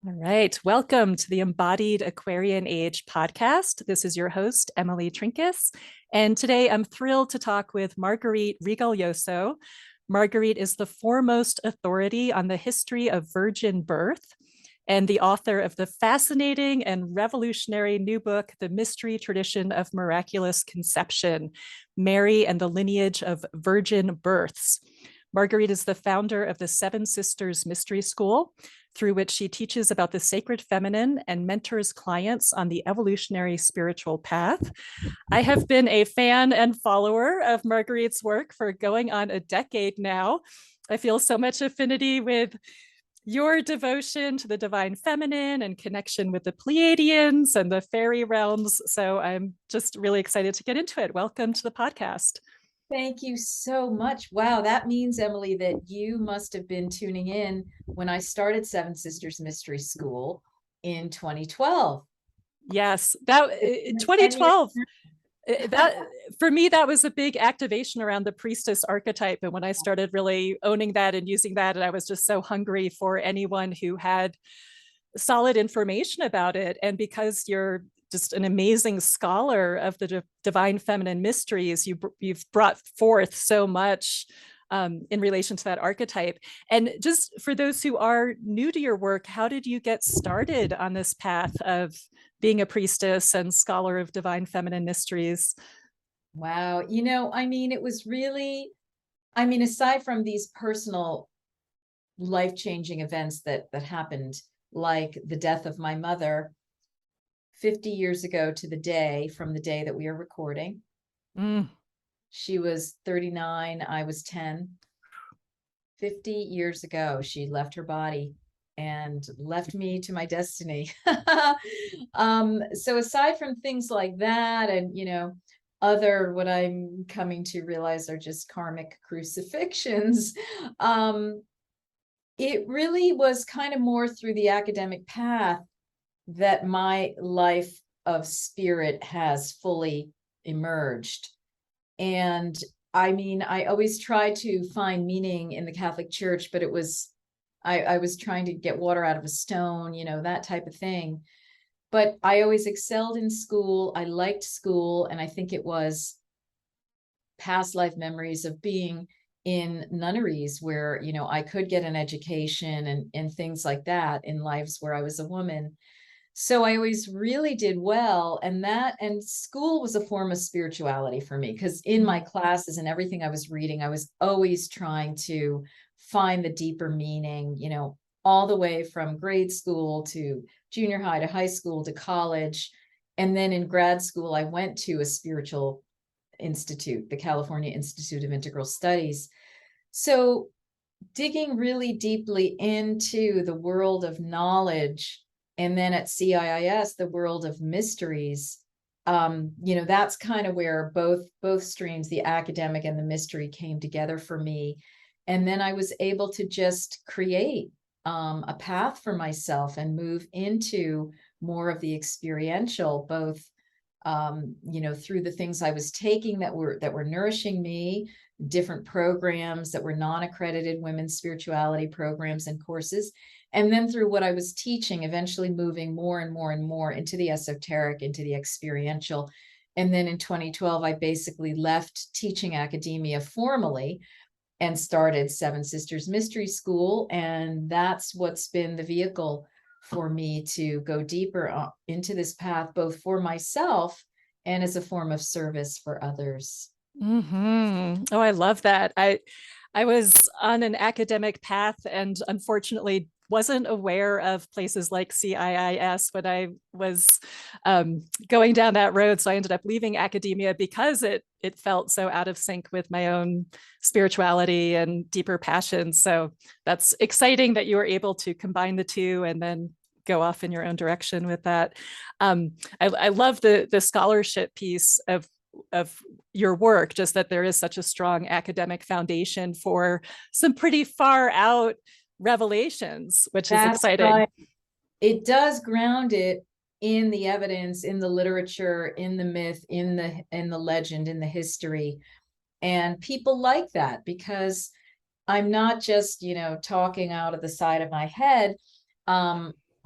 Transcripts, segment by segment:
All right. Welcome to the Embodied Aquarian Age podcast. This is your host, Emily Trinkaus. And today I'm thrilled to talk with Marguerite Rigoglioso. Marguerite is the foremost authority on the history of virgin birth and the author of the fascinating and revolutionary new book, The Mystery Tradition of Miraculous Conception, Mary and the Lineage of Virgin Births. Marguerite is the founder of the Seven Sisters Mystery School, through which she teaches about the sacred feminine and mentors clients on the evolutionary spiritual path. I have been a fan and follower of Marguerite's work for going on a decade now. I feel so much affinity with your devotion to the divine feminine and connection with the Pleiadians and the fairy realms. So I'm just really excited to get into it. Welcome to the podcast. Thank you so much. Wow, that means, Emily, that you must have been tuning in when I started Seven Sisters Mystery School in 2012. Yes, that 2012. That for me, that was a big activation around the priestess archetype. And when I started really owning that and using that, and I was just so hungry for anyone who had solid information about it. And because you're just an amazing scholar of the divine feminine mysteries, you've brought forth so much in relation to that archetype. And just for those who are new to your work, how did you get started on this path of being a priestess and scholar of divine feminine mysteries? Wow. It was really, aside from these personal life-changing events that happened, like the death of my mother 50 years ago to the day from the day that we are recording. She was 39, I was 10. 50 years ago, she left her body and left me to my destiny. So aside from things like that, and other what I'm coming to realize are just karmic crucifixions, it really was kind of more through the academic path that my life of spirit has fully emerged. And I always tried to find meaning in the Catholic Church, but I was trying to get water out of a stone, that type of thing. But I always excelled in school. I liked school. And I think it was past life memories of being in nunneries where, I could get an education and things like that in lives where I was a woman. So I always really did well. And school was a form of spirituality for me, because in my classes and everything I was reading, I was always trying to find the deeper meaning, all the way from grade school to junior high to high school to college. And then in grad school, I went to a spiritual institute, the California Institute of Integral Studies. So digging really deeply into the world of knowledge, and then at CIIS, the world of mysteries, that's kind of where both streams, the academic and the mystery, came together for me. And then I was able to just create a path for myself and move into more of the experiential, both through the things I was taking that were nourishing me, different programs that were non-accredited women's spirituality programs and courses, and then through what I was teaching, eventually moving more and more and more into the esoteric, into the experiential. And then in 2012, I basically left teaching academia formally and started Seven Sisters Mystery School. And that's what's been the vehicle for me to go deeper into this path, both for myself and as a form of service for others. Mm-hmm. Oh, I love that. I was on an academic path and unfortunately wasn't aware of places like CIIS when I was going down that road. So I ended up leaving academia because it felt so out of sync with my own spirituality and deeper passions. So that's exciting that you were able to combine the two and then go off in your own direction with that. I love the scholarship piece of your work, just that there is such a strong academic foundation for some pretty far out revelations, which is exciting. Right. It does ground it in the evidence, in the literature, in the myth, in the legend, in the history. And people like that because I'm not just, talking out of the side of my head.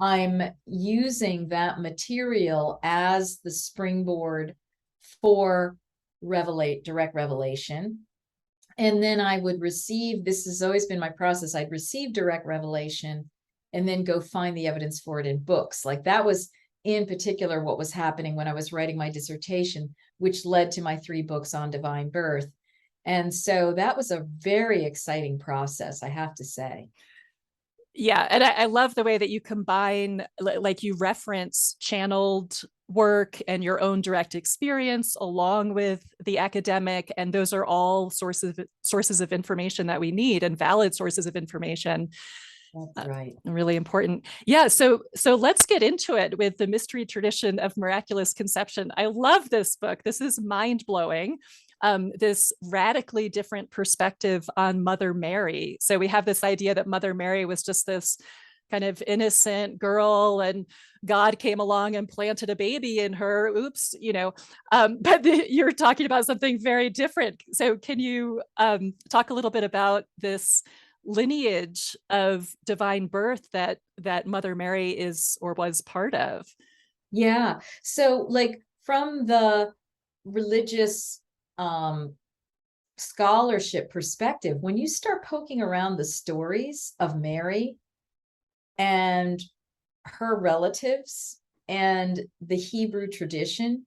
I'm using that material as the springboard for direct revelation. And then I would receive, this has always been my process, I'd receive direct revelation and then go find the evidence for it in books. Like that was in particular what was happening when I was writing my dissertation, which led to my 3 books on divine birth. And so that was a very exciting process, I have to say. Yeah. And I love the way that you combine, like you reference channeled work and your own direct experience along with the academic. And those are all sources of information that we need, and valid sources of information. That's right. Really important. Yeah. So let's get into it with the mystery tradition of miraculous conception. I love this book. This is mind blowing. This radically different perspective on Mother Mary. So we have this idea that Mother Mary was just this kind of innocent girl, and God came along and planted a baby in her. Oops, but you're talking about something very different. So can you talk a little bit about this lineage of divine birth that Mother Mary is or was part of? Yeah. So like from the religious scholarship perspective, when you start poking around the stories of Mary and her relatives and the Hebrew tradition,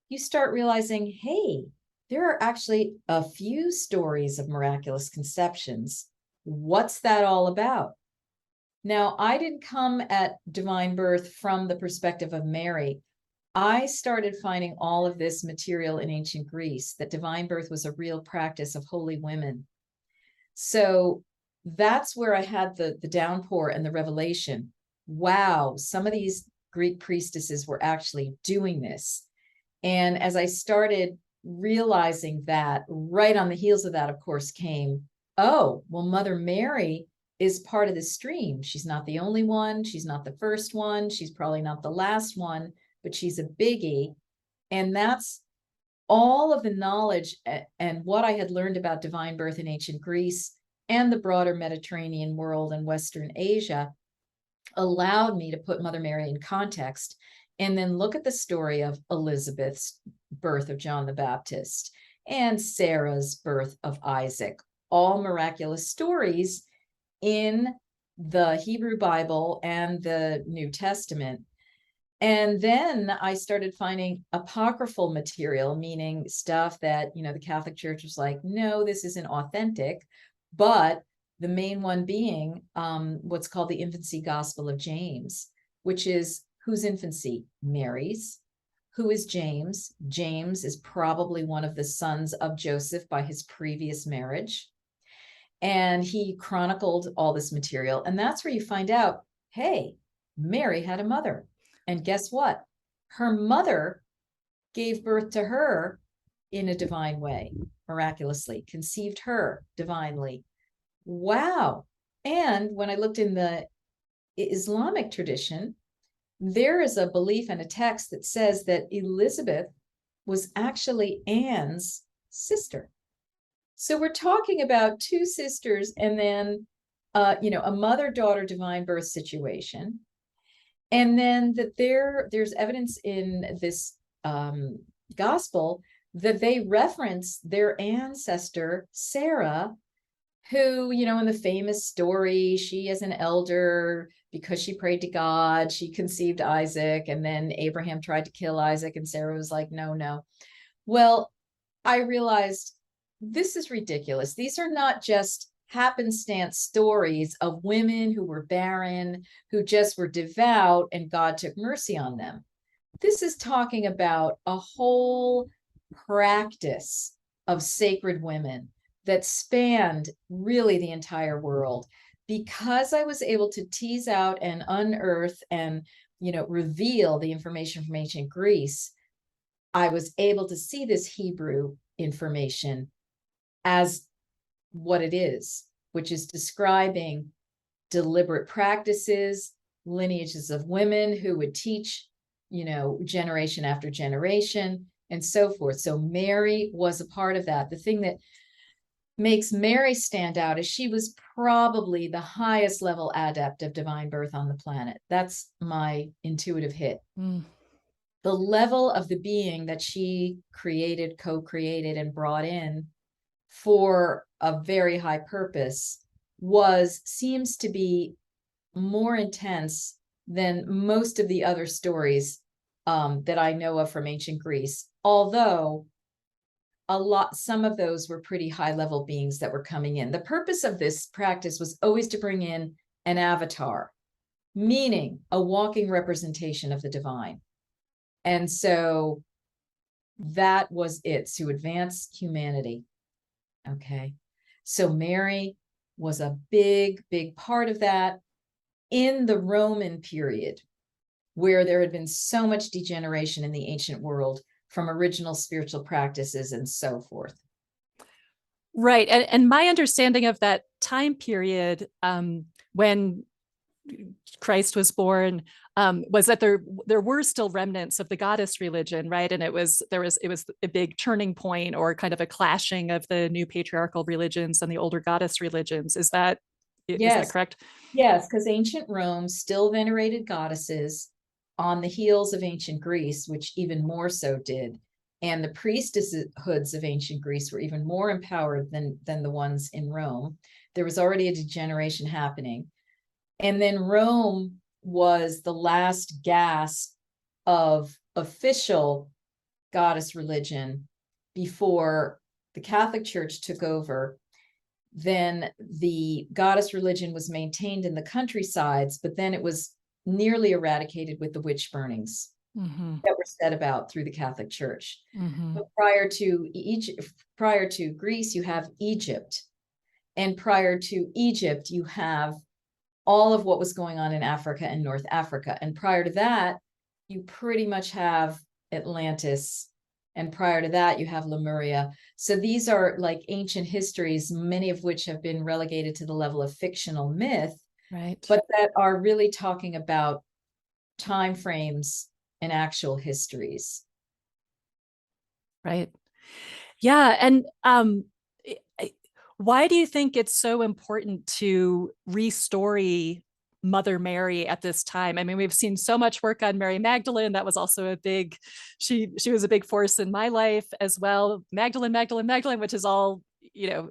you start realizing, hey, there are actually a few stories of miraculous conceptions. What's that all about? Now, I didn't come at divine birth from the perspective of Mary. I started finding all of this material in ancient Greece, that divine birth was a real practice of holy women. So that's where I had the downpour and the revelation. Wow, some of these Greek priestesses were actually doing this. And as I started realizing that, right on the heels of that, of course, came, oh, well, Mother Mary is part of the stream. She's not the only one. She's not the first one. She's probably not the last one, but she's a biggie. And that's all of the knowledge and what I had learned about divine birth in ancient Greece and the broader Mediterranean world and Western Asia allowed me to put Mother Mary in context and then look at the story of Elizabeth's birth of John the Baptist and Sarah's birth of Isaac, all miraculous stories in the Hebrew Bible and the New Testament. And then I started finding apocryphal material, meaning stuff that, the Catholic Church was like, no, this isn't authentic. But the main one being what's called the infancy gospel of James, which is whose infancy? Mary's. Who is James? James is probably one of the sons of Joseph by his previous marriage. And he chronicled all this material. And that's where you find out, hey, Mary had a mother. And guess what? Her mother gave birth to her in a divine way, miraculously, conceived her divinely. Wow. And when I looked in the Islamic tradition, there is a belief and a text that says that Elizabeth was actually Anne's sister. So we're talking about 2 sisters and then, a mother-daughter divine birth situation. And then that there's evidence in this gospel that they reference their ancestor, Sarah, who, in the famous story, she as an elder, because she prayed to God, she conceived Isaac, and then Abraham tried to kill Isaac, and Sarah was like, no, no. Well, I realized this is ridiculous. These are not just happenstance stories of women who were barren, who just were devout, and God took mercy on them. This is talking about a whole practice of sacred women that spanned really the entire world. Because I was able to tease out and unearth and, reveal the information from ancient Greece, I was able to see this Hebrew information as what it is, which is describing deliberate practices, lineages of women who would teach, generation after generation and so forth. So Mary was a part of that. The thing that makes Mary stand out is she was probably the highest level adept of divine birth on the planet. That's my intuitive hit. Mm. The level of the being that she created, co-created, and brought in for a very high purpose seems to be more intense than most of the other stories that I know of from ancient Greece. Although some of those were pretty high level beings that were coming in. The purpose of this practice was always to bring in an avatar, meaning a walking representation of the divine. And so that was it, to advance humanity. Okay. So Mary was a big, big part of that in the Roman period, where there had been so much degeneration in the ancient world from original spiritual practices and so forth. Right. And my understanding of that time period, when Christ was born, was that there were still remnants of the goddess religion, right? And it was a big turning point, or kind of a clashing of the new patriarchal religions and the older goddess religions. Is that correct? Yes, because ancient Rome still venerated goddesses on the heels of ancient Greece, which even more so did. And the priestesshoods of ancient Greece were even more empowered than the ones in Rome. There was already a degeneration happening. And then Rome was the last gasp of official goddess religion before the Catholic Church took over. Then the goddess religion was maintained in the countrysides, but then it was nearly eradicated with the witch burnings that were set about through the Catholic Church. But prior to Greece, you have Egypt. And prior to Egypt, you have all of what was going on in Africa and North Africa. And prior to that, you pretty much have Atlantis. And prior to that, you have Lemuria. So these are like ancient histories, many of which have been relegated to the level of fictional myth, right? But that are really talking about time frames and actual histories. Right. Yeah. And why do you think it's so important to restory Mother Mary at this time? I mean, we've seen so much work on Mary Magdalene. That was also she was a big force in my life as well. Magdalene, which is all,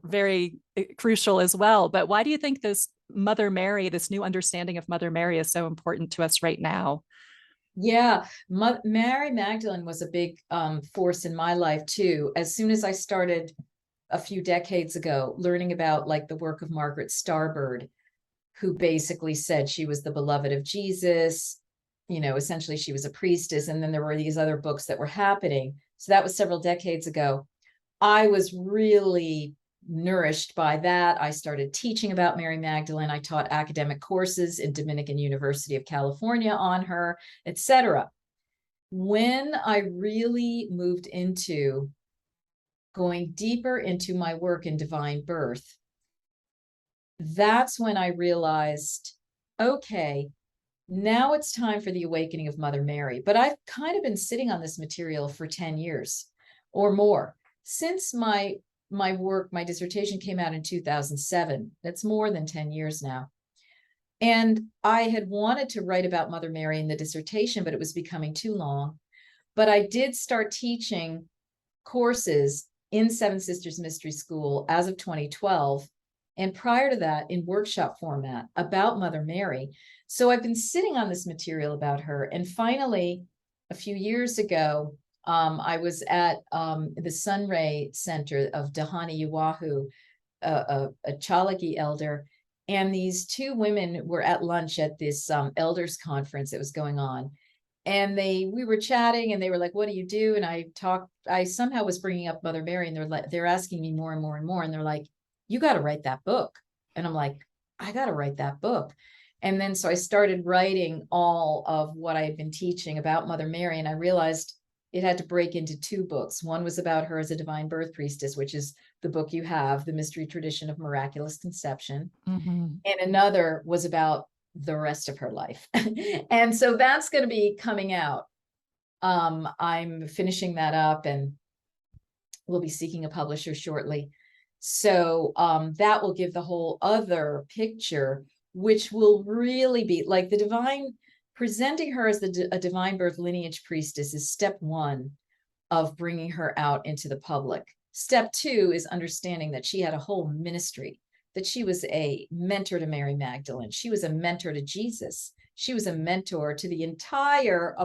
very crucial as well. But why do you think this Mother Mary, this new understanding of Mother Mary, is so important to us right now? Yeah, Mary Magdalene was a big force in my life too. As soon as I started a few decades ago learning about like the work of Margaret Starbird, who basically said she was the beloved of Jesus, essentially she was a priestess. And then there were these other books that were happening. So that was several decades ago. I was really nourished by that. I started teaching about Mary Magdalene. I taught academic courses in Dominican University of California on her, etc. When I really moved into going deeper into my work in divine birth, that's when I realized, okay, now it's time for the awakening of Mother Mary. But I've kind of been sitting on this material for 10 years or more. Since my work, my dissertation came out in 2007. That's more than 10 years now. And I had wanted to write about Mother Mary in the dissertation, but it was becoming too long. But I did start teaching courses in Seven Sisters Mystery School as of 2012. And prior to that, in workshop format about Mother Mary. So I've been sitting on this material about her. And finally, a few years ago, I was at the Sunray Center of Dahani Uwahu, a Chalaki elder. And these two women were at lunch at this elders conference that was going on. And we were chatting and they were like, what do you do? And I somehow was bringing up Mother Mary, and they're asking me more and more and more. And they're like, you got to write that book. And I'm like, I got to write that book. And then so I started writing all of what I had been teaching about Mother Mary. And I realized it had to break into two books. One was about her as a divine birth priestess, which is the book you have, The Mystery Tradition of Miraculous Conception. And another was about the rest of her life. And so that's going to be coming out. I'm finishing that up and we'll be seeking a publisher shortly. So that will give the whole other picture, which will really be like the divine, presenting her as a divine birth lineage priestess is step one of bringing her out into the public. Step two is understanding that she had a whole ministry, that she was a mentor to Mary Magdalene. She was a mentor to Jesus. She was a mentor to the entire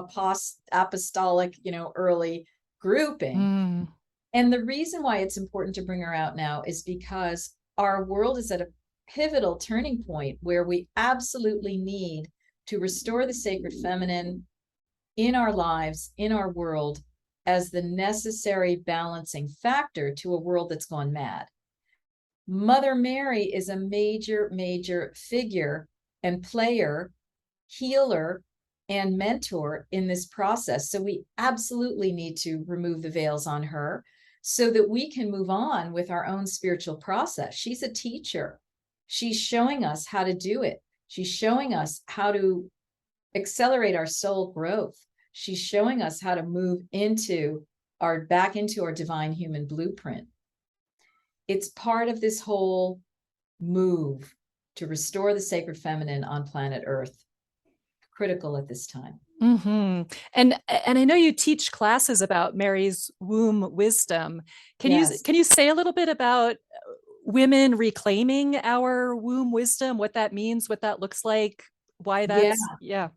apostolic, early grouping. And the reason why it's important to bring her out now is because our world is at a pivotal turning point where we absolutely need to restore the sacred feminine in our lives, in our world, as the necessary balancing factor to a world that's gone mad. Mother Mary is a major, major figure and player, healer, and mentor in this process. So we absolutely need to remove the veils on her so that we can move on with our own spiritual process. She's a teacher. She's showing us how to do it. She's showing us how to accelerate our soul growth. She's showing us how to move back into our divine human blueprint. It's part of this whole move to restore the sacred feminine on planet Earth. Critical at this time. Mm-hmm. And I know you teach classes about Mary's womb wisdom. Can you say a little bit about women reclaiming our womb wisdom, what that means, what that looks like, why that's yeah.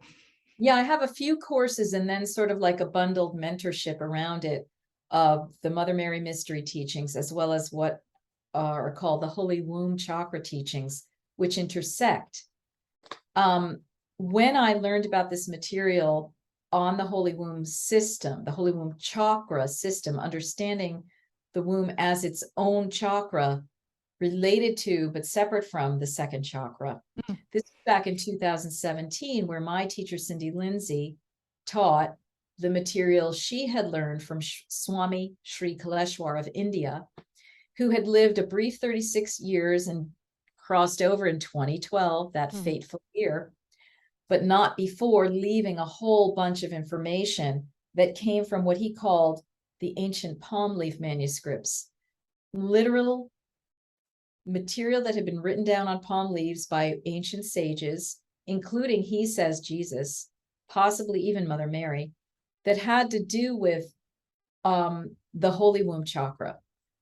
I have a few courses and then sort of like a bundled mentorship around it of the Mother Mary mystery teachings, as well as what are called the Holy Womb Chakra teachings, which intersect. When I learned about this material on the Holy Womb system, the Holy Womb Chakra system, understanding the womb as its own chakra, related to but separate from the second chakra. This was back in 2017, where my teacher, Cindy Lindsay, taught the material she had learned from Swami Sri Kaleshwar of India, who had lived a brief 36 years and crossed over in 2012, that fateful year, but not before leaving a whole bunch of information that came from what he called the ancient palm leaf manuscripts, literal material that had been written down on palm leaves by ancient sages, including, he says, Jesus, possibly even Mother Mary, that had to do with the Holy Womb Chakra,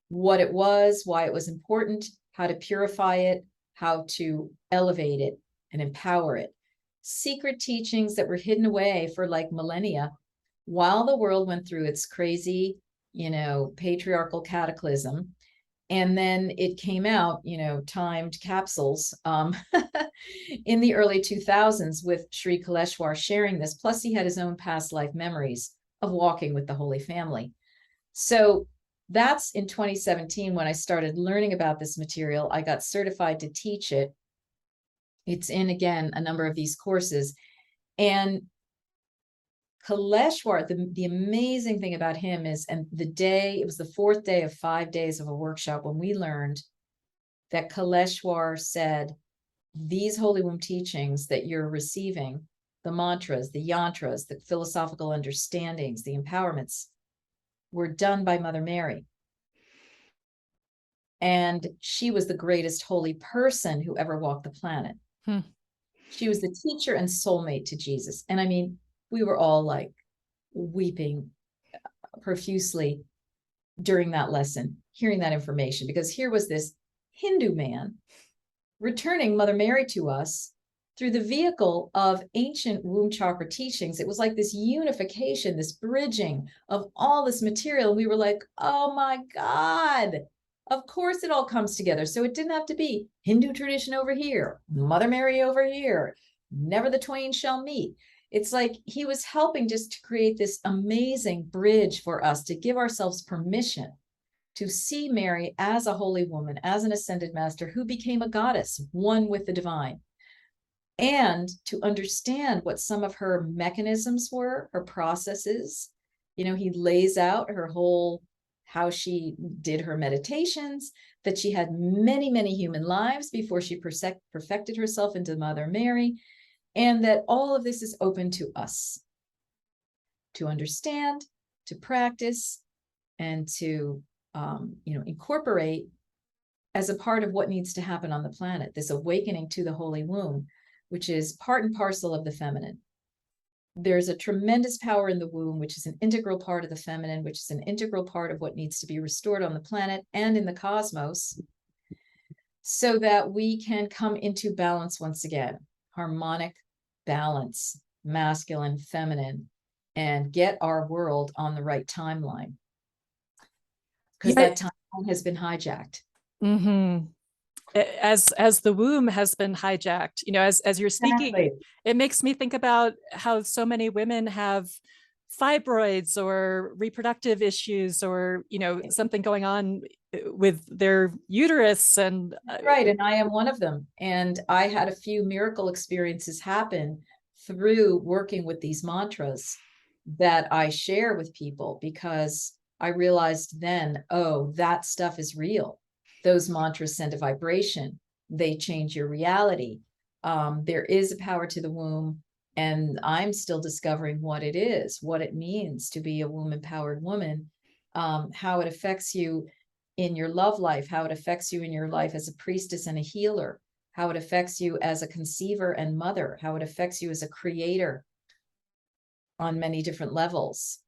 what it was, why it was important, how to purify it, how to elevate it and empower it. Secret teachings that were hidden away for like millennia while the world went through its crazy, patriarchal cataclysm. And then it came out, timed capsules in the early 2000s with Sri Kaleshwar sharing this. Plus, he had his own past life memories of walking with the Holy Family. So that's in 2017 when I started learning about this material. I got certified to teach it. It's in, again, a number of these courses. And Kaleshwar, the amazing thing about him is, and it was the fourth day of 5 days of a workshop when we learned that Kaleshwar said, these Holy Womb teachings that you're receiving, the mantras, the yantras, the philosophical understandings, the empowerments, were done by Mother Mary. And she was the greatest holy person who ever walked the planet. She was the teacher and soulmate to Jesus. And I mean, we were all like weeping profusely during that lesson, hearing that information, because here was this Hindu man returning Mother Mary to us through the vehicle of ancient womb chakra teachings. It was like this unification, this bridging of all this material. We were like, oh my God, of course it all comes together. So it didn't have to be Hindu tradition over here, Mother Mary over here, never the twain shall meet. It's like he was helping just to create this amazing bridge for us to give ourselves permission to see Mary as a holy woman, as an ascended master who became a goddess, one with the divine, and to understand what some of her mechanisms were, her processes. He lays out her whole, how she did her meditations, that she had many, many human lives before she perfected herself into Mother Mary, and that all of this is open to us to understand, to practice, and to incorporate as a part of what needs to happen on the planet, this awakening to the holy womb, which is part and parcel of the feminine. There's a tremendous power in the womb, which is an integral part of the feminine, which is an integral part of what needs to be restored on the planet and in the cosmos, so that we can come into balance once again, harmonic balance, masculine, feminine, and get our world on the right timeline. Because that timeline has been hijacked. Mm-hmm. As the womb has been hijacked, you know, as you're speaking, exactly. It makes me think about how so many women have fibroids or reproductive issues, or, you know, something going on with their uterus. And right, and I am one of them. And I had a few miracle experiences happen through working with these mantras that I share with people, because I realized then, oh, that stuff is real. Those mantras send a vibration. They change your reality. There is a power to the womb, and I'm still discovering what it is, what it means to be a womb-empowered woman, how it affects you in your love life, how it affects you in your life as a priestess and a healer, how it affects you as a conceiver and mother, how it affects you as a creator on many different levels.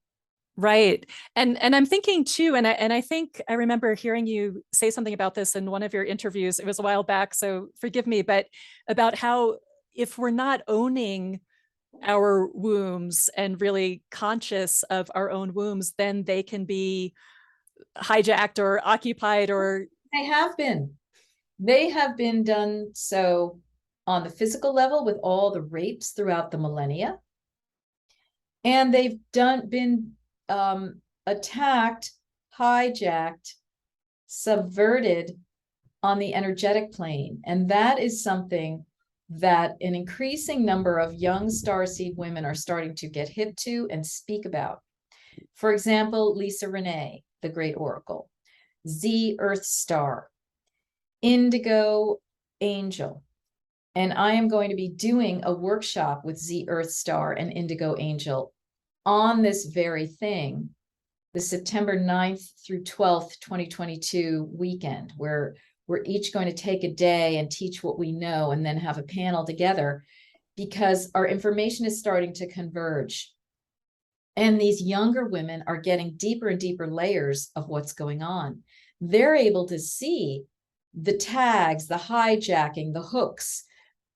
Right. And I'm thinking too, and I think I remember hearing you say something about this in one of your interviews. It was a while back, so forgive me, but about how if we're not owning our wombs and really conscious of our own wombs, then they can be hijacked or occupied, or they have been done so on the physical level with all the rapes throughout the millennia. And they've been attacked, hijacked, subverted on the energetic plane. And that is something that an increasing number of young starseed women are starting to get hip to and speak about. For example, Lisa Renee, the great oracle, Z Earth Star, Indigo Angel. And I am going to be doing a workshop with Z Earth Star and Indigo Angel on this very thing, the September 9th through 12th, 2022 weekend, where we're each going to take a day and teach what we know and then have a panel together, because our information is starting to converge. And these younger women are getting deeper and deeper layers of what's going on. They're able to see the tags, the hijacking, the hooks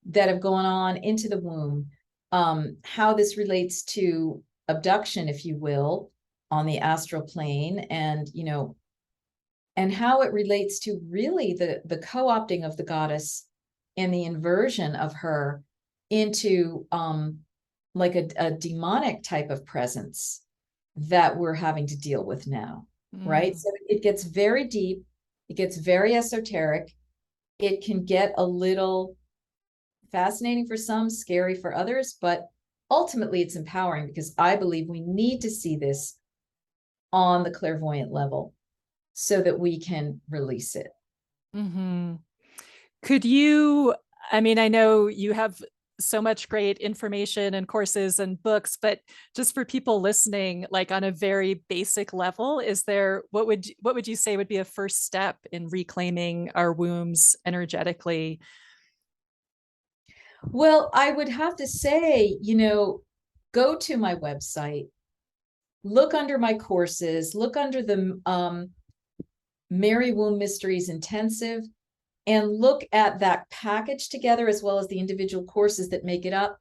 that have gone on into the womb, how this relates to abduction, if you will, on the astral plane, and, you know, and how it relates to really the co-opting of the goddess and the inversion of her into like a demonic type of presence that we're having to deal with now, right? So it gets very deep, it gets very esoteric, it can get a little fascinating for some, scary for others, but ultimately it's empowering, because I believe we need to see this on the clairvoyant level so that we can release it. Mm-hmm. Could you, I mean, I know you have so much great information and courses and books, but just for people listening, like on a very basic level, is there, what would you say would be a first step in reclaiming our wombs energetically? Well, I would have to say, you know, go to my website, look under my courses, look under the Mary Womb Mysteries Intensive, and look at that package together, as well as the individual courses that make it up.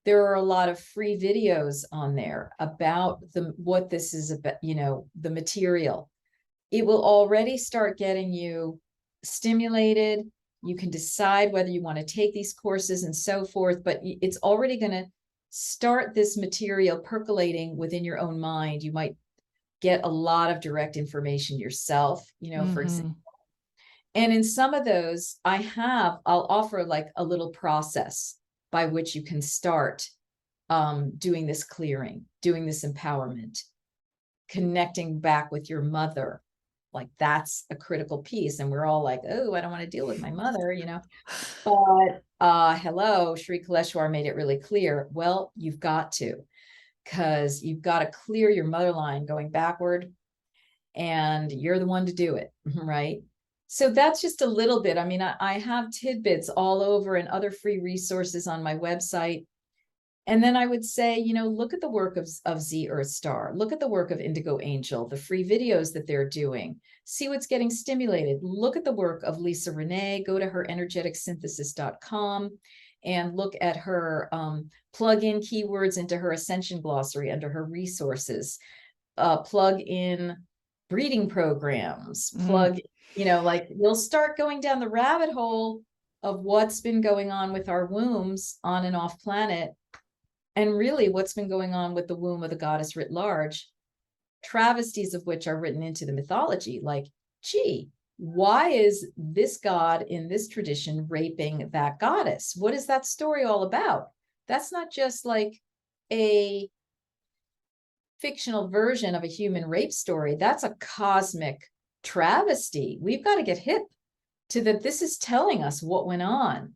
There are a lot of free videos on there about what this is about, you know, the material. It will already start getting you stimulated. You can decide whether you want to take these courses and so forth, but it's already going to start this material percolating within your own mind. You might get a lot of direct information yourself, you know, for example. And in some of those, I'll offer like a little process by which you can start doing this clearing, doing this empowerment, connecting back with your mother. Like that's a critical piece. And we're all like, oh, I don't want to deal with my mother, you know. But hello, Sri Kaleshwar made it really clear. Well, you've got to, because you've got to clear your mother line going backward, and you're the one to do it, right? So that's just a little bit. I mean, I have tidbits all over and other free resources on my website. And then I would say, look at the work of Z Earth Star, look at the work of Indigo Angel, the free videos that they're doing, see what's getting stimulated. Look at the work of Lisa Renee, go to her energeticsynthesis.com and look at her, plug in keywords into her Ascension Glossary under her resources, plug in breeding programs, plug, like you'll start going down the rabbit hole of what's been going on with our wombs on and off planet. And really what's been going on with the womb of the goddess writ large, travesties of which are written into the mythology, like, gee, why is this god in this tradition raping that goddess? What is that story all about? That's not just like a fictional version of a human rape story. That's a cosmic travesty. We've got to get hip to that. This is telling us what went on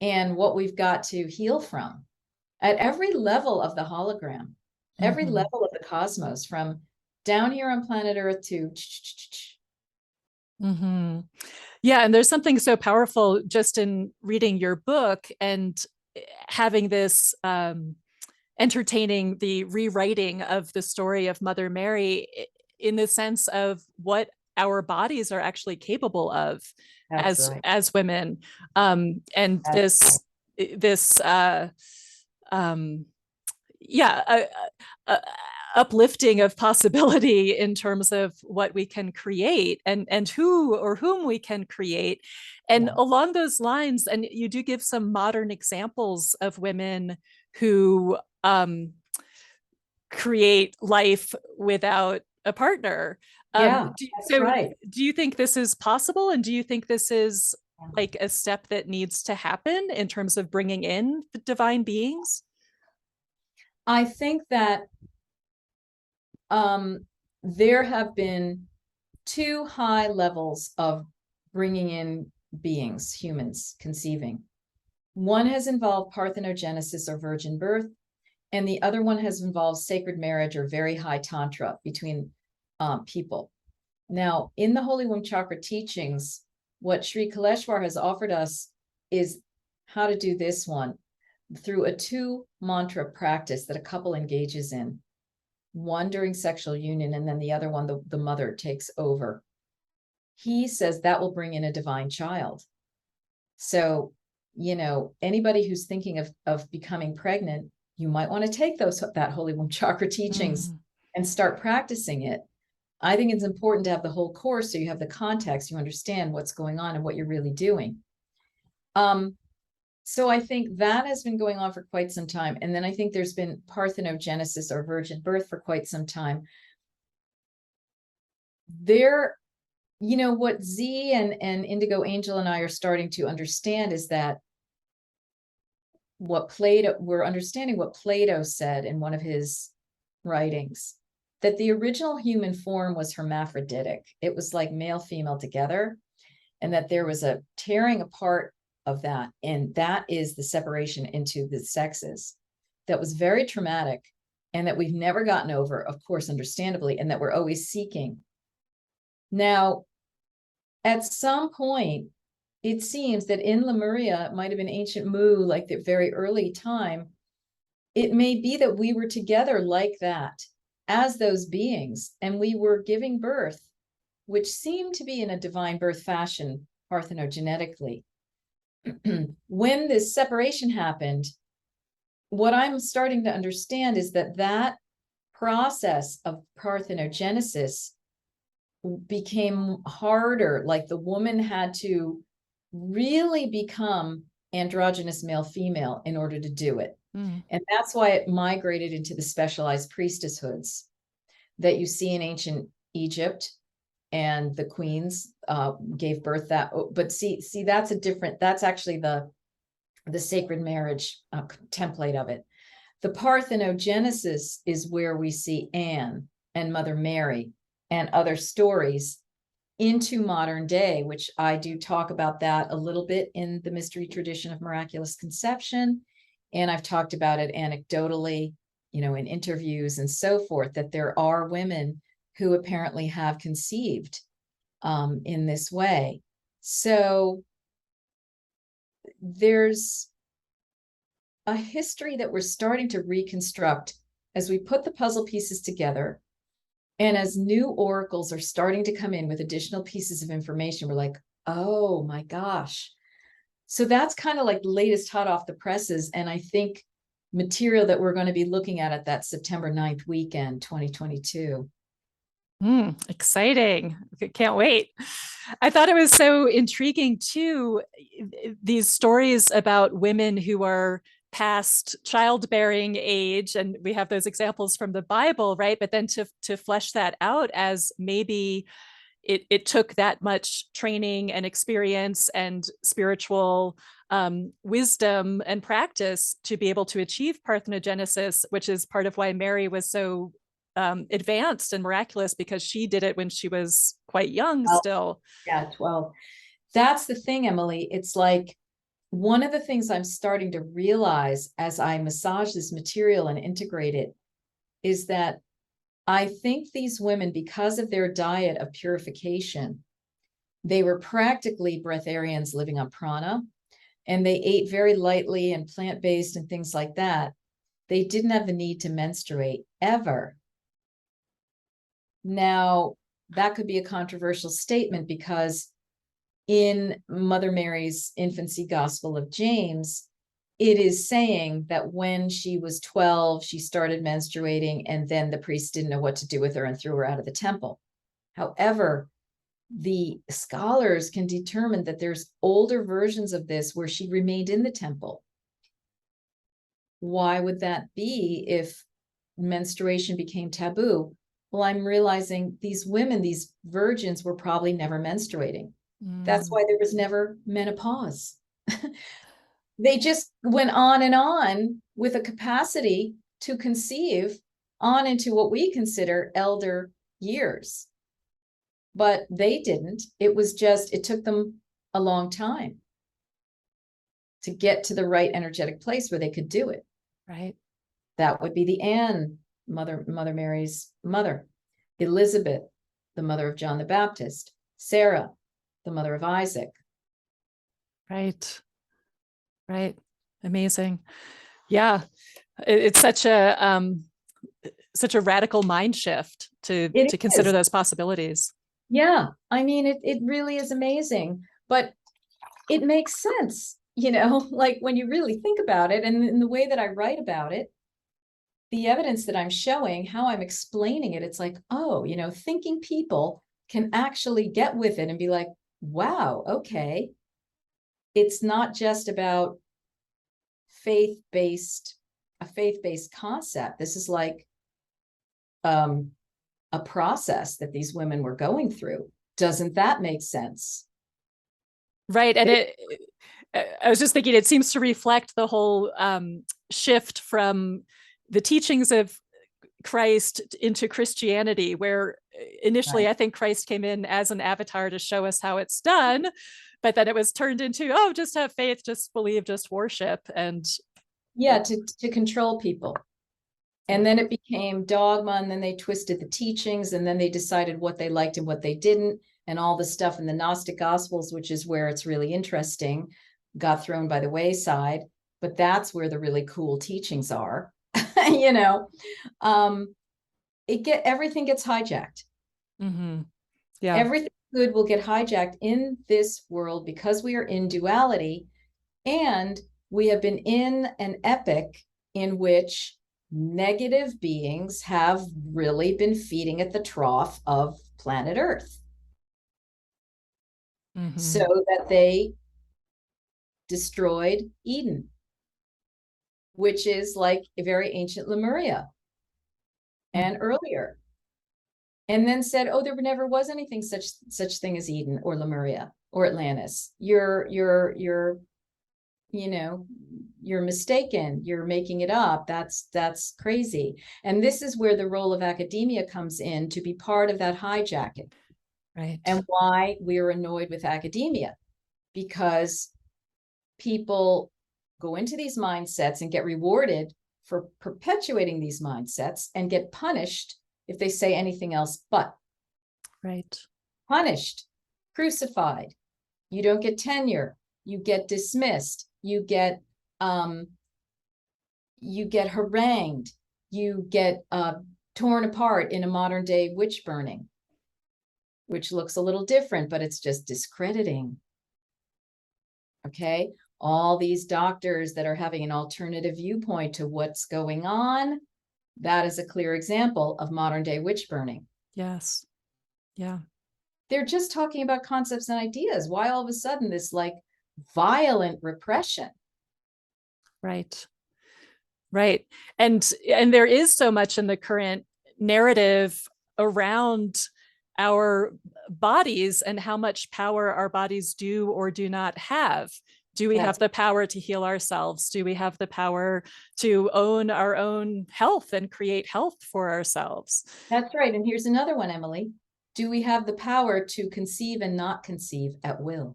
and what we've got to heal from at every level of the hologram, every level of the cosmos, from down here on planet Earth to. Yeah. And there's something so powerful just in reading your book and having this, entertaining the rewriting of the story of Mother Mary in the sense of what our bodies are actually capable of as women. And this uplifting of possibility in terms of what we can create and who or whom we can create. And along those lines, and you do give some modern examples of women who create life without a partner. Do you think this is possible? And do you think this is like a step that needs to happen in terms of bringing in the divine beings? I think that there have been two high levels of bringing in beings, humans conceiving. One has involved parthenogenesis or virgin birth, and the other one has involved sacred marriage or very high tantra between people. Now, in the Holy Womb Chakra teachings, what Sri Kaleshwar has offered us is how to do this one through a 2-mantra practice that a couple engages in. One during sexual union, and then the other one, the mother takes over. He says that will bring in a divine child. So, anybody who's thinking of becoming pregnant, you might want to take that Holy Womb Chakra teachings and start practicing it. I think it's important to have the whole course so you have the context, you understand what's going on and what you're really doing. So I think that has been going on for quite some time. And then I think there's been parthenogenesis or virgin birth for quite some time. What Z and Indigo Angel and I are starting to understand is that we're understanding what Plato said in one of his writings, that the original human form was hermaphroditic. It was like male, female together, and that there was a tearing apart of that. And that is the separation into the sexes that was very traumatic and that we've never gotten over, of course, understandably, and that we're always seeking. Now, at some point, it seems that in Lemuria, it might have been ancient Mu, like the very early time, it may be that we were together like that as those beings, and we were giving birth, which seemed to be in a divine birth fashion, parthenogenetically. When this separation happened, what I'm starting to understand is that process of parthenogenesis became harder. Like the woman had to really become androgynous male female in order to do it. And that's why it migrated into the specialized priestesshoods that you see in ancient Egypt, and the queens gave birth that. But see, that's actually the sacred marriage template of it. The parthenogenesis is where we see Anne and Mother Mary and other stories into modern day, which I do talk about that a little bit in the mystery tradition of miraculous conception. And I've talked about it anecdotally, in interviews and so forth, that there are women who apparently have conceived in this way. So there's a history that we're starting to reconstruct as we put the puzzle pieces together. And as new oracles are starting to come in with additional pieces of information, we're like, oh my gosh. So that's kind of like the latest hot off the presses. And I think material that we're going to be looking at that September 9th weekend, 2022. Exciting. Can't wait. I thought it was so intriguing too, these stories about women who are past childbearing age, and we have those examples from the Bible, right? But then to flesh that out as maybe it took that much training and experience and spiritual wisdom and practice to be able to achieve parthenogenesis, which is part of why Mary was so advanced and miraculous, because she did it when she was quite young still. Yeah, 12. That's the thing, Emily. It's like one of the things I'm starting to realize as I massage this material and integrate it is that I think these women, because of their diet of purification, they were practically breatharians living on prana, and they ate very lightly and plant-based and things like that. They didn't have the need to menstruate ever. Now, that could be a controversial statement because in Mother Mary's infancy Gospel of James, it is saying that when she was 12, she started menstruating, and then the priest didn't know what to do with her and threw her out of the temple. However, the scholars can determine that there's older versions of this where she remained in the temple. Why would that be if menstruation became taboo? Well, I'm realizing these women, these virgins, were probably never menstruating. That's why there was never menopause. They just went on with a capacity to conceive on into what we consider elder years. But they didn't. It was just, it took them a long time to get to the right energetic place where they could do it. Right. That would be the Anne, Mother Mary's mother. Elizabeth, the mother of John the Baptist. Sarah, the mother of Isaac. Right. Right. Amazing. Yeah. It's such a radical mind shift to consider those possibilities. Yeah. I mean, it really is amazing, but it makes sense, like when you really think about it, and in the way that I write about it, the evidence that I'm showing, how I'm explaining it, it's like, oh, thinking people can actually get with it and be like, wow, okay. It's not just about a faith-based concept. This is like a process that these women were going through. Doesn't that make sense? Right. And I was just thinking, it seems to reflect the whole shift from the teachings of Christ into Christianity, where initially I think Christ came in as an avatar to show us how it's done, but then it was turned into, oh, just have faith, just believe, just worship. And yeah, to control people. And then it became dogma, and then they twisted the teachings, and then they decided what they liked and what they didn't, and all the stuff in the Gnostic Gospels, which is where it's really interesting, got thrown by the wayside. But that's where the really cool teachings are. Everything gets hijacked. Mm-hmm. Yeah. Everything good will get hijacked in this world because we are in duality, and we have been in an epoch in which negative beings have really been feeding at the trough of planet Earth. Mm-hmm. So that they destroyed Eden, which is like a very ancient Lemuria and earlier, and then said, oh, there never was anything such thing as Eden or Lemuria or Atlantis. You're mistaken. You're making it up. That's crazy. And this is where the role of academia comes in, to be part of that hijacking. Right. And why we're annoyed with academia, because people go into these mindsets and get rewarded for perpetuating these mindsets, and get punished if they say anything else but. Right. Punished, crucified, You don't get tenure. You get dismissed. You get harangued. You get torn apart in a modern day witch burning, which looks a little different, but it's just discrediting. Okay. All these doctors that are having an alternative viewpoint to what's going on, that is a clear example of modern day witch burning. Yes. Yeah. They're just talking about concepts and ideas. Why all of a sudden this like violent repression? Right. Right. And there is so much in the current narrative around our bodies and how much power our bodies do or do not have. Do we have the power to heal ourselves? Do we have the power to own our own health and create health for ourselves? That's right. And here's another one, Emily. Do we have the power to conceive and not conceive at will?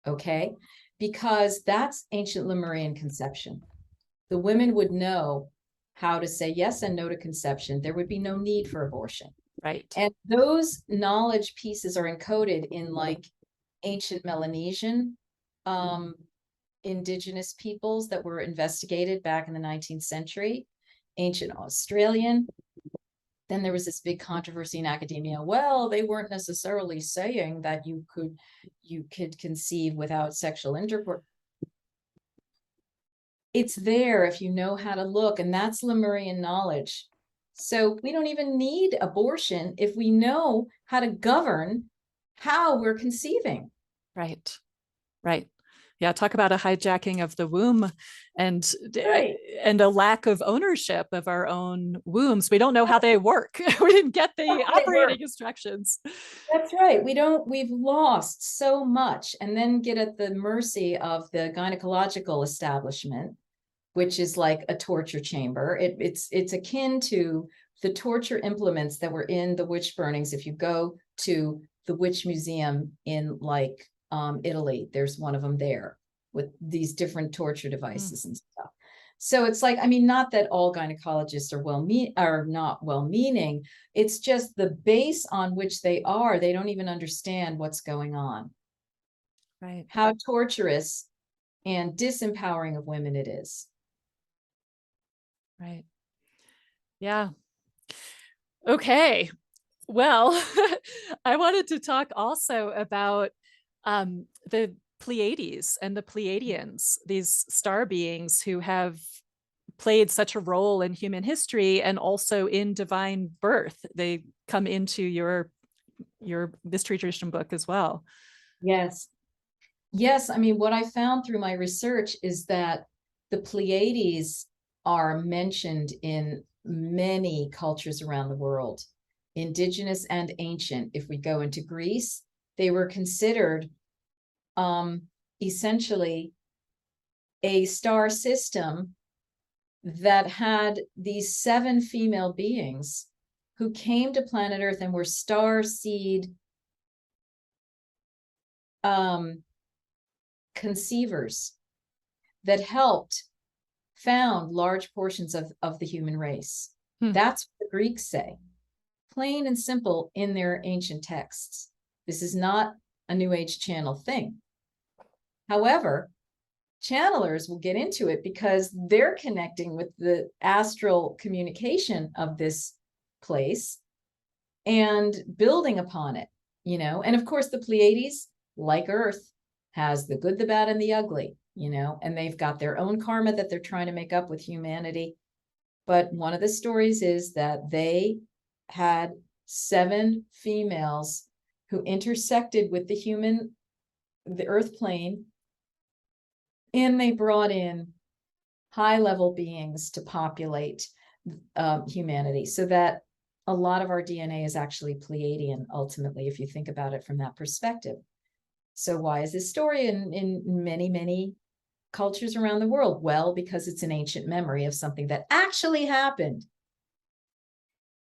Okay. Because that's ancient Lemurian conception. The women would know how to say yes and no to conception. There would be no need for abortion. Right. And those knowledge pieces are encoded in like ancient Melanesian indigenous peoples that were investigated back in the 19th century, ancient Australian. Then there was this big controversy in academia. Well, they weren't necessarily saying that you could conceive without sexual intercourse. It's there if you know how to look, and that's Lemurian knowledge. So we don't even need abortion if we know how to govern how we're conceiving. Right. Right. Yeah, talk about a hijacking of the womb and a lack of ownership of our own wombs. We don't know how they work. We didn't get the operating instructions. That's right. We've lost so much and then get at the mercy of the gynecological establishment, which is like a torture chamber. It's akin to the torture implements that were in the witch burnings. If you go to the witch museum in like Italy, there's one of them there with these different torture devices and stuff. So it's like, I mean, not that all gynecologists are not well-meaning. It's just the base on which they don't even understand what's going on. Right. How torturous and disempowering of women it is. Right. Yeah. Okay. Well, I wanted to talk also about the Pleiades and the Pleiadians, these star beings who have played such a role in human history and also in divine birth. They come into your mystery tradition book as well. Yes. Yes. I mean, what I found through my research is that the Pleiades are mentioned in many cultures around the world, indigenous and ancient. If we go into Greece, they were considered essentially a star system that had these 7 female beings who came to planet Earth and were star seed conceivers that helped found large portions of the human race. That's what the Greeks say, plain and simple in their ancient texts. This is not a New Age channel thing. However, channelers will get into it because they're connecting with the astral communication of this place and building upon it, you know. And of course, the Pleiades, like Earth, has the good, the bad, and the ugly, you know, and they've got their own karma that they're trying to make up with humanity. But one of the stories is that they had 7 females who intersected with the Earth plane, and they brought in high-level beings to populate humanity, so that a lot of our DNA is actually Pleiadian, ultimately, if you think about it from that perspective. So why is this story in many, many cultures around the world? Well, because it's an ancient memory of something that actually happened.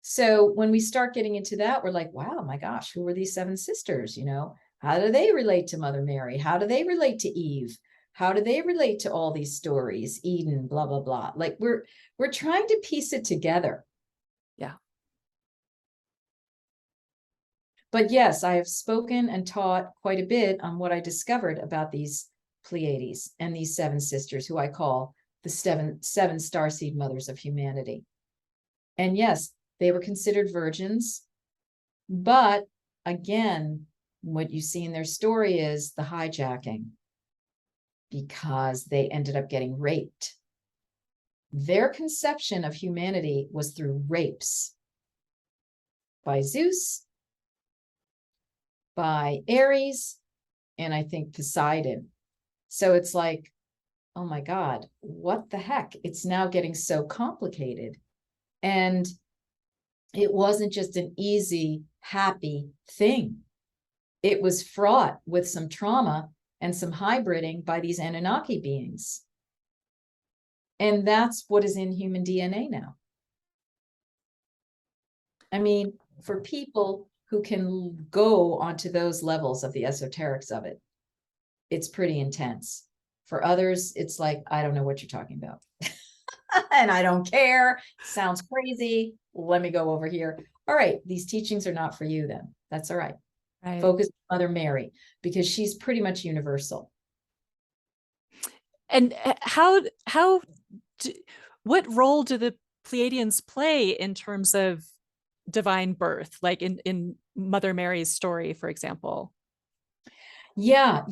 So when we start getting into that, we're like, wow, my gosh, who were these 7 sisters? You know, how do they relate to Mother Mary? How do they relate to Eve? How do they relate to all these stories? Eden, blah, blah, blah. Like we're trying to piece it together. Yeah. But yes, I have spoken and taught quite a bit on what I discovered about these Pleiades and these seven sisters, who I call the seven starseed mothers of humanity. And yes, they were considered virgins, but again, what you see in their story is the hijacking, because they ended up getting raped. Their conception of humanity was through rapes by Zeus, by Ares, and I think Poseidon. So it's like, oh my God, what the heck? It's now getting so complicated. And it wasn't just an easy, happy thing. It was fraught with some trauma and some hybriding by these Anunnaki beings. And that's what is in human DNA now. I mean, for people who can go onto those levels of the esoterics of it, it's pretty intense. For others, it's like, I don't know what you're talking about. And I don't care. Sounds crazy. Let me go over here. All right, these teachings are not for you then. That's all right. Right. Focus on Mother Mary, because she's pretty much universal. And what role do the Pleiadians play in terms of divine birth, like in Mother Mary's story, for example? Yeah,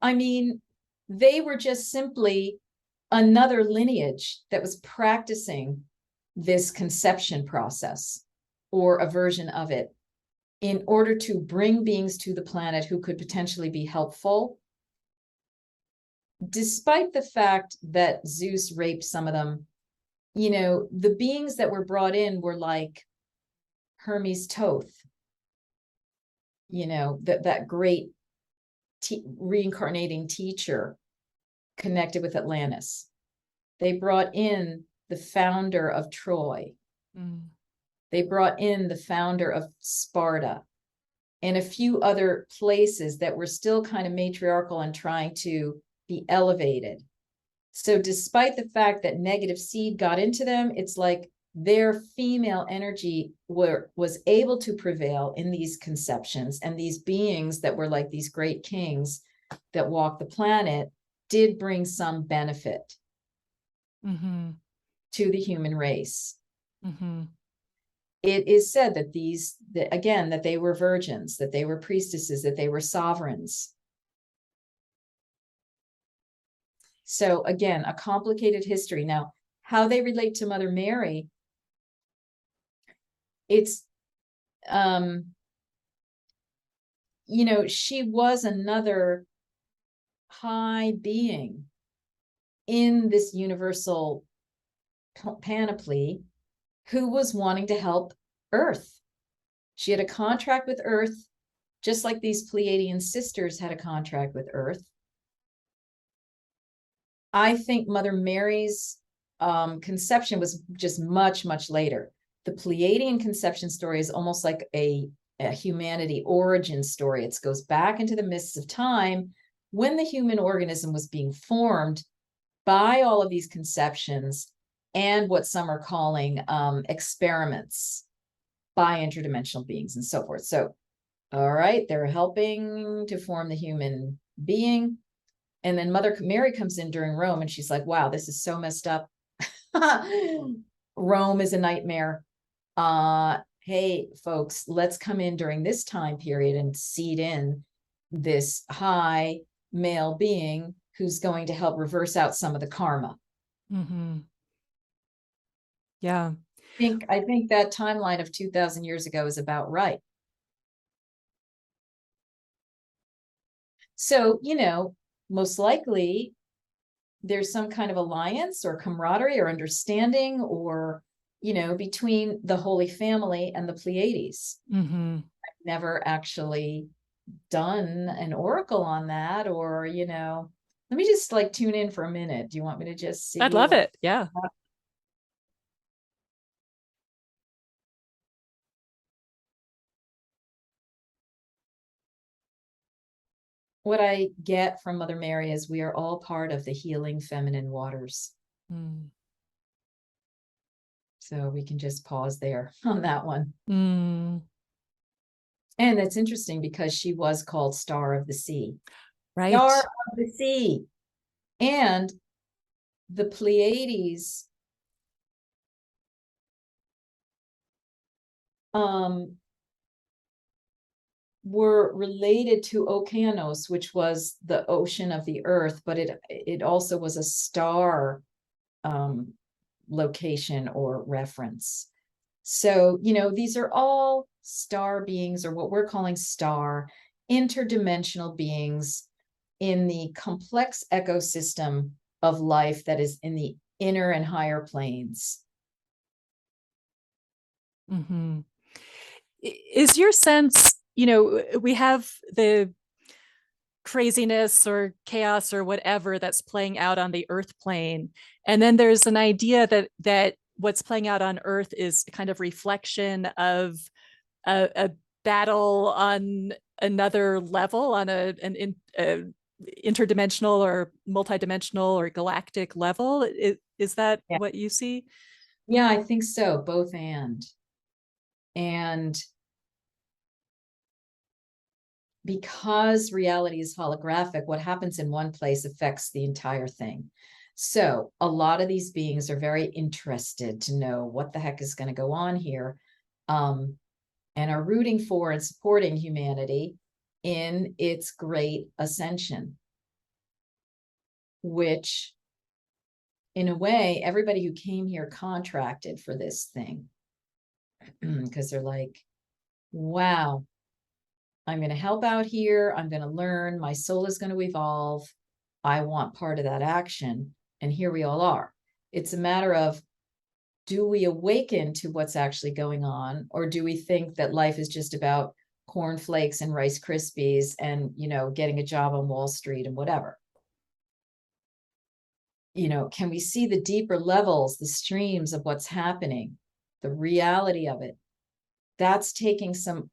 I mean, they were just simply another lineage that was practicing this conception process, or a version of it, in order to bring beings to the planet who could potentially be helpful. Despite the fact that Zeus raped some of them, the beings that were brought in were like Hermes Thoth, that great reincarnating teacher connected with Atlantis. They brought in the founder of Troy. They brought in the founder of Sparta, and a few other places that were still kind of matriarchal and trying to be elevated. So despite the fact that negative seed got into them, it's like their female energy was able to prevail in these conceptions, and these beings that were like these great kings that walked the planet did bring some benefit to the human race. It is said that that they were virgins, that they were priestesses, that they were sovereigns. So again, a complicated history. Now, how they relate to Mother Mary, it's, she was another high being in this universal panoply who was wanting to help Earth. She had a contract with Earth, just like these Pleiadian sisters had a contract with Earth. I think Mother Mary's conception was just much, much later. The Pleiadian conception story is almost like a humanity origin story. It goes back into the mists of time when the human organism was being formed by all of these conceptions and what some are calling experiments by interdimensional beings and so forth. So, all right, they're helping to form the human being. And then Mother Mary comes in during Rome, and she's like, wow, this is so messed up. Rome is a nightmare. Hey, folks, let's come in during this time period and seed in this high male being who's going to help reverse out some of the karma. Yeah. I think that timeline of 2,000 years ago is about right. So, most likely there's some kind of alliance or camaraderie or understanding, or, between the Holy Family and the Pleiades. I've never actually done an oracle on that, or, let me just like tune in for a minute. Do you want me to just see? I'd love it. Yeah. What I get from Mother Mary is we are all part of the healing feminine waters. So we can just pause there on that one. And that's interesting because she was called Star of the Sea. Right. Star of the Sea. And the Pleiades were related to Okeanos, which was the ocean of the earth, but it also was a star location or reference. So, these are all star beings, or what we're calling star, interdimensional beings in the complex ecosystem of life that is in the inner and higher planes. Mm-hmm. Is your sense, we have the craziness or chaos or whatever that's playing out on the earth plane, and then there's an idea that what's playing out on earth is kind of reflection of a battle on another level, on a interdimensional or multidimensional or galactic level. Is that what you see? Yeah, I think so. Both and because reality is holographic, what happens in one place affects the entire thing. So a lot of these beings are very interested to know what the heck is going to go on here, and are rooting for and supporting humanity in its great ascension, which in a way, everybody who came here contracted for this thing because they're like, wow, I'm going to help out here. I'm going to learn. My soul is going to evolve. I want part of that action. And here we all are. It's a matter of, do we awaken to what's actually going on? Or do we think that life is just about cornflakes and Rice Krispies and, getting a job on Wall Street and whatever? Can we see the deeper levels, the streams of what's happening, the reality of it? That's taking some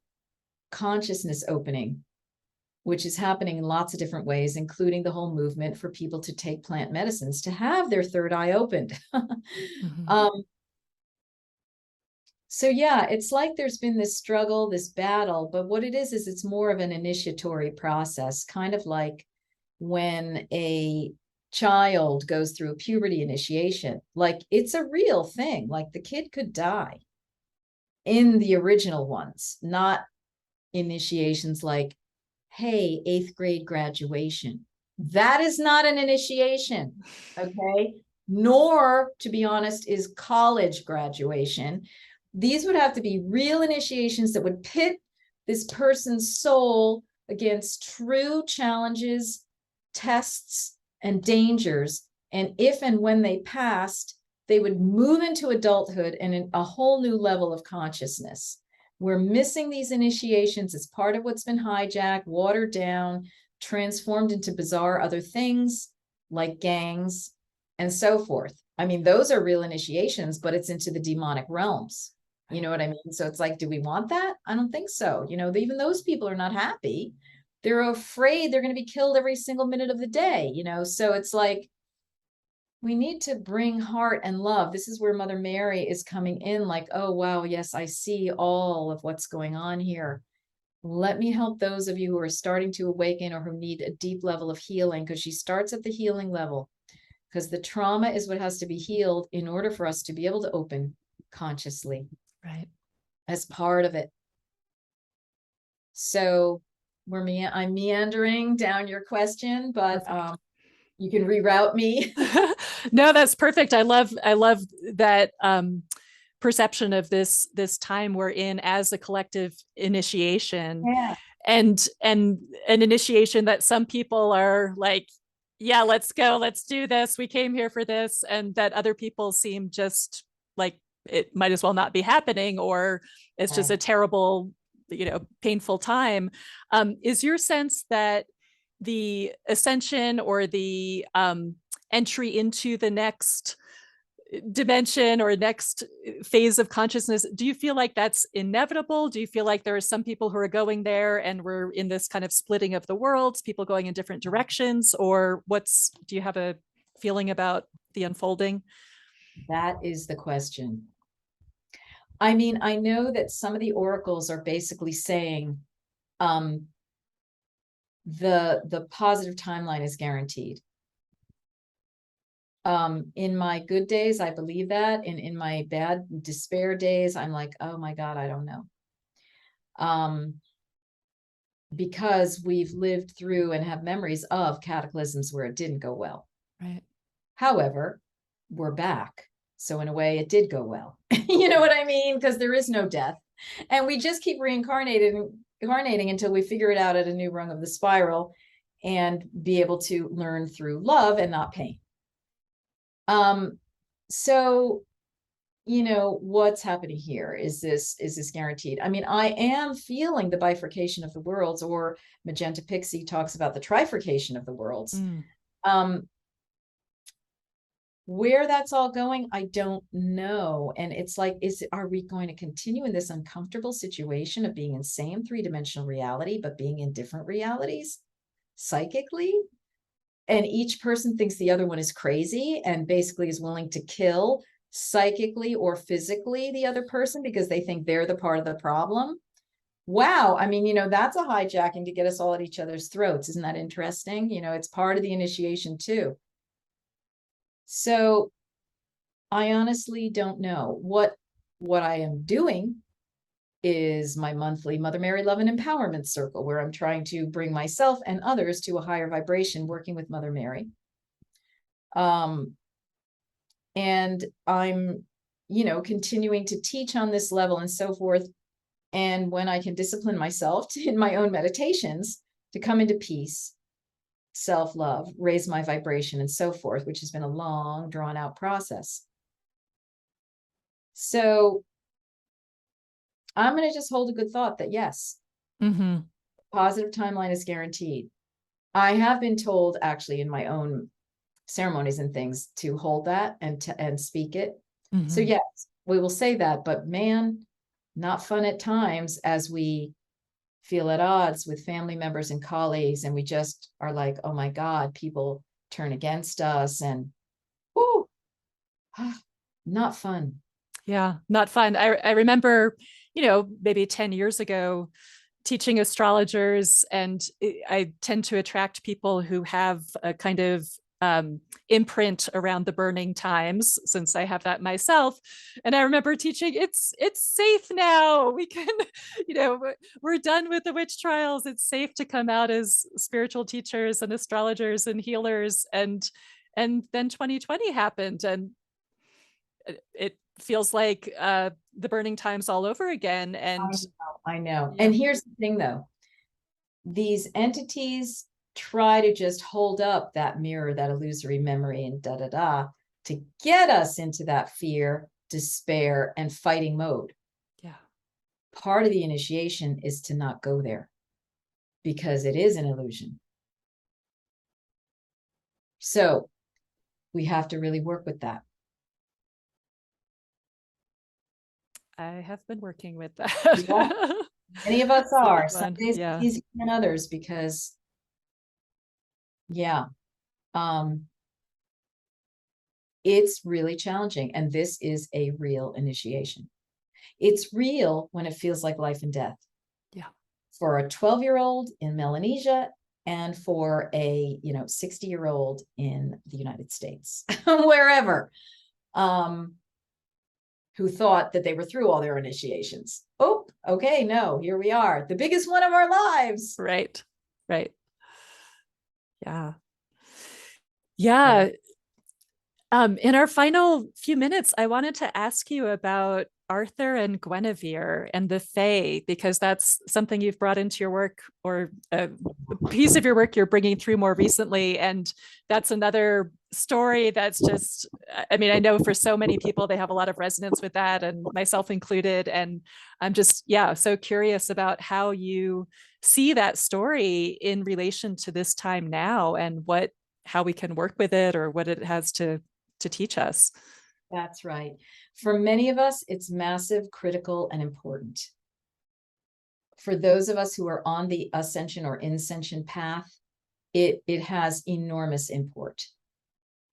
consciousness opening, which is happening in lots of different ways, including the whole movement for people to take plant medicines, to have their third eye opened. Mm-hmm. So yeah, it's like there's been this struggle, this battle, but what it is it's more of an initiatory process, kind of like when a child goes through a puberty initiation. Like, it's a real thing. Like, the kid could die in the original ones, not initiations like, hey, 8th grade graduation. That is not an initiation, okay? Nor, to be honest, is college graduation. These would have to be real initiations that would pit this person's soul against true challenges, tests, and dangers. And if and when they passed, they would move into adulthood and in a whole new level of consciousness. We're missing these initiations. It's part of what's been hijacked, watered down, transformed into bizarre other things like gangs and so forth. I mean, those are real initiations, but it's into the demonic realms. You know what I mean? So it's like, do we want that? I don't think so. Even those people are not happy. They're afraid they're going to be killed every single minute of the day, So it's like, we need to bring heart and love. This is where Mother Mary is coming in, like, oh, wow, yes, I see all of what's going on here. Let me help those of you who are starting to awaken or who need a deep level of healing, because she starts at the healing level, because the trauma is what has to be healed in order for us to be able to open consciously. Right. As part of it. So I'm meandering down your question, but you can reroute me. No, that's perfect. I love that perception of this time we're in as a collective initiation. Yeah. And an initiation that some people are like, yeah, let's go, let's do this, we came here for this, and that other people seem just like it might as well not be happening, or it's just a terrible, painful time. Is your sense that the ascension or the entry into the next dimension or next phase of consciousness, do you feel like that's inevitable? Do you feel like there are some people who are going there and we're in this kind of splitting of the worlds, people going in different directions? Or do you have a feeling about the unfolding? That is the question. I mean, I know that some of the oracles are basically saying The positive timeline is guaranteed. In my good days, I believe that. And in my bad despair days, I'm like, oh my God, I don't know. Because we've lived through and have memories of cataclysms where it didn't go well. Right. However, we're back. So in a way, it did go well. You know what I mean? Because there is no death. And we just keep reincarnating until we figure it out at a new rung of the spiral and be able to learn through love and not pain. So, you know, what's happening here? Is this guaranteed? I mean, I am feeling the bifurcation of the worlds, or Magenta Pixie talks about the trifurcation of the worlds. Where that's all going, I don't know. And it's like, are we going to continue in this uncomfortable situation of being in same three-dimensional reality, but being in different realities psychically? And each person thinks the other one is crazy and basically is willing to kill psychically or physically the other person because they think they're the part of the problem. Wow. I mean, you know, that's a hijacking to get us all at each other's throats. Isn't that interesting? You know, it's part of the initiation too. So I honestly don't know. What I am doing is my monthly Mother Mary Love and Empowerment Circle, where I'm trying to bring myself and others to a higher vibration, working with Mother Mary. And I'm, you know, continuing to teach on this level and so forth. And when I can discipline myself in my own meditations to come into peace, self-love, raise my vibration and so forth, which has been a long, drawn out process. So I'm going to just hold a good thought that yes, positive timeline is guaranteed. I have been told actually in my own ceremonies and things to hold that and speak it. So yes, we will say that, but man, not fun at times as we feel at odds with family members and colleagues, and we just are like, oh my God, people turn against us, and whoo, not fun. Yeah, not fun. I remember, you know, maybe 10 years ago, teaching astrologers, and I tend to attract people who have a kind of imprint around the burning times, since I have that myself. And I remember teaching, it's safe now. We can, you know, we're done with the witch trials. It's safe to come out as spiritual teachers and astrologers and healers. And then 2020 happened, and it feels like the burning times all over again. And I know. Yeah. And here's the thing though, these entities try to just hold up that mirror, that illusory memory and to get us into that fear, despair, and fighting mode. Yeah. Part of the initiation is to not go there because it is an illusion. So we have to really work with that. I have been working with that. Yeah. Many of us are. Some days easier than others because, yeah, it's really challenging. And this is a real initiation. It's real when it feels like life and death. Yeah. For a 12-year-old in Melanesia and for a, 60-year-old in the United States, wherever, who thought that they were through all their initiations. Oh, okay, no, here we are. The biggest one of our lives. Right. Right. Yeah. Yeah. In our final few minutes, I wanted to ask you about Arthur and Guinevere and the Fae, because that's something you've brought into your work, or a piece of your work you're bringing through more recently. And that's another story that's just, I mean, I know for so many people, they have a lot of resonance with that, and myself included. And I'm just, so curious about how you see that story in relation to this time now, and how we can work with it, or what it has to teach us. That's right. For many of us, it's massive, critical, and important. For those of us who are on the ascension or inscension path, it has enormous import.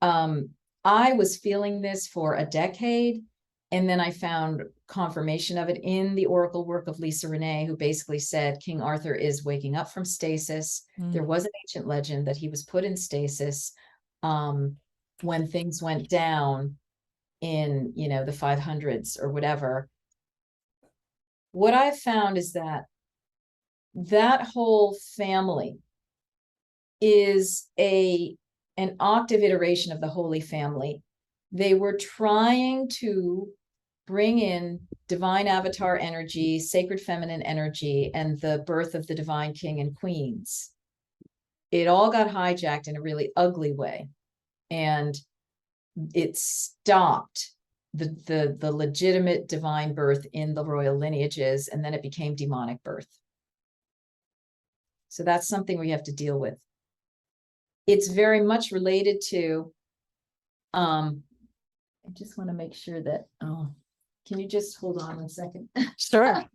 I was feeling this for a decade, And then I found confirmation of it in the oracle work of Lisa Renee, who basically said King Arthur is waking up from stasis. There was an ancient legend that he was put in stasis when things went down in, the 500s or whatever. What I've found is that whole family is an octave iteration of the Holy Family. They were trying to bring in divine avatar energy, sacred feminine energy, and the birth of the divine king and queens. It all got hijacked in a really ugly way, and it stopped the legitimate divine birth in the royal lineages, and then it became demonic birth. So that's something we have to deal with. It's very much related to, I just want to make sure that, can you just hold on 1 second? Sure.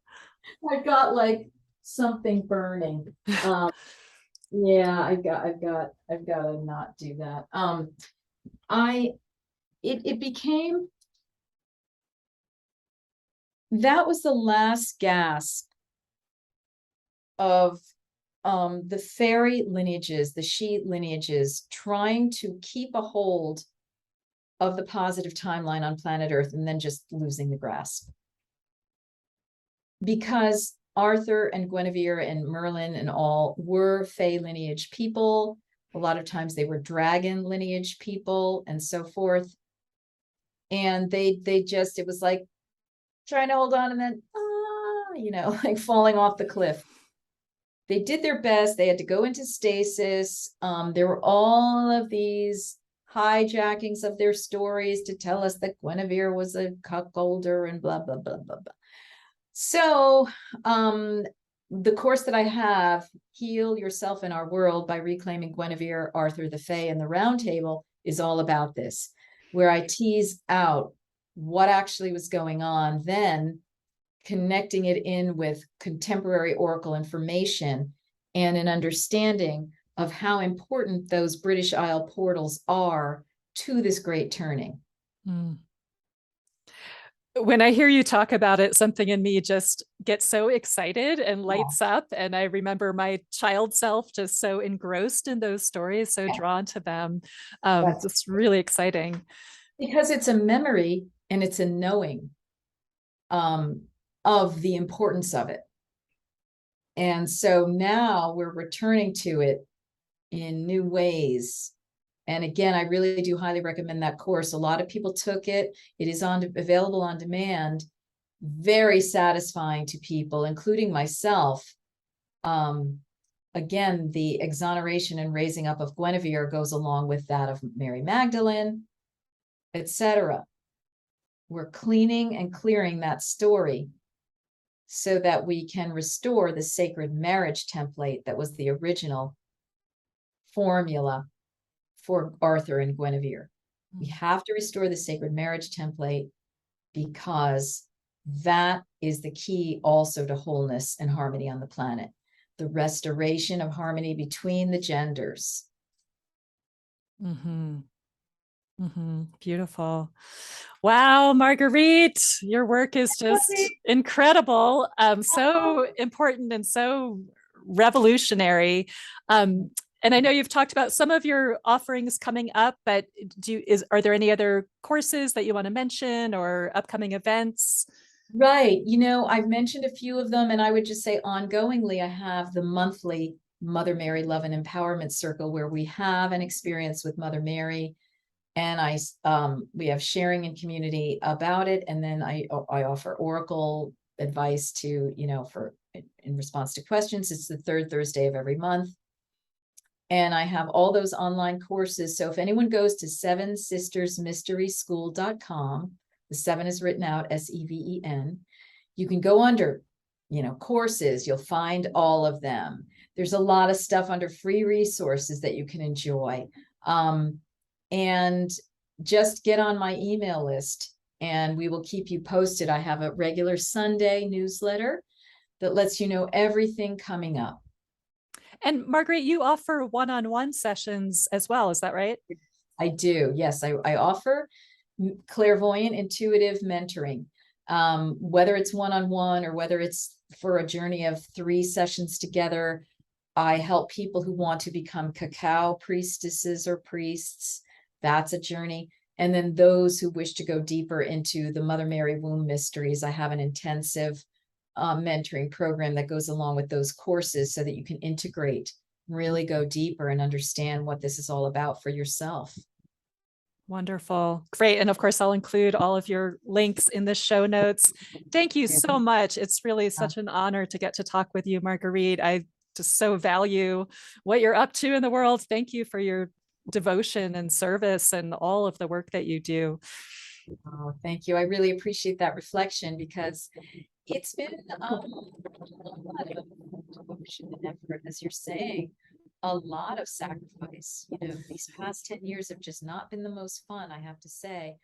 I've got like something burning. Yeah, I've got to not do that. It became, that was the last gasp of the fairy lineages, the she lineages, trying to keep a hold of the positive timeline on planet Earth and then just losing the grasp. Because Arthur and Guinevere and Merlin and all were Fey lineage people. A lot of times they were dragon lineage people and so forth. And they just, it was like trying to hold on and then, like falling off the cliff. They did their best. They had to go into stasis. There were all of these hijackings of their stories to tell us that Guinevere was a cuckolder and blah, blah, blah, blah, blah. So the course that I have, Heal Yourself in Our World by Reclaiming Guinevere, Arthur, the Fae, and the Round Table, is all about this, where I tease out what actually was going on, then connecting it in with contemporary oracle information and an understanding of how important those British Isle portals are to this great turning. When I hear you talk about it, something in me just gets so excited and lights up. And I remember my child self just so engrossed in those stories, so drawn to them. It's really exciting. Because it's a memory and it's a knowing of the importance of it. And so now we're returning to it in new ways. And again, I really do highly recommend that course. A lot of people took it. It is available on demand. Very satisfying to people, including myself. Again, the exoneration and raising up of Guinevere goes along with that of Mary Magdalene, etc. We're cleaning and clearing that story so that we can restore the sacred marriage template that was the original formula for Arthur and Guinevere. We have to restore the sacred marriage template because that is the key also to wholeness and harmony on the planet. The restoration of harmony between the genders. Beautiful. Wow, Marguerite, your work is just incredible. So important and so revolutionary. And I know you've talked about some of your offerings coming up, but are there any other courses that you want to mention or upcoming events? Right. I've mentioned a few of them, and I would just say ongoingly, I have the monthly Mother Mary Love and Empowerment Circle, where we have an experience with Mother Mary, and we have sharing in community about it. And then I offer oracle advice to, in response to questions. It's the third Thursday of every month. And I have all those online courses. So if anyone goes to sevensistersmysteryschool.com, the 7 is written out SEVEN, you can go under, courses, you'll find all of them. There's a lot of stuff under free resources that you can enjoy. And just get on my email list and we will keep you posted. I have a regular Sunday newsletter that lets you know everything coming up. And Marguerite, you offer one-on-one sessions as well, is that right? I do. Yes, I offer clairvoyant, intuitive mentoring. Whether it's one-on-one or whether it's for a journey of 3 sessions together, I help people who want to become cacao priestesses or priests. That's a journey. And then those who wish to go deeper into the Mother Mary womb mysteries, I have an intensive mentoring program that goes along with those courses so that you can integrate, really go deeper and understand what this is all about for yourself. Wonderful. Great. And of course, I'll include all of your links in the show notes. Thank you so much. It's really such an honor to get to talk with you, Marguerite. I just so value what you're up to in the world. Thank you for your devotion and service and all of the work that you do. Oh, thank you. I really appreciate that reflection, because it's been a lot of devotion and effort, as you're saying, a lot of sacrifice. These past 10 years have just not been the most fun, I have to say.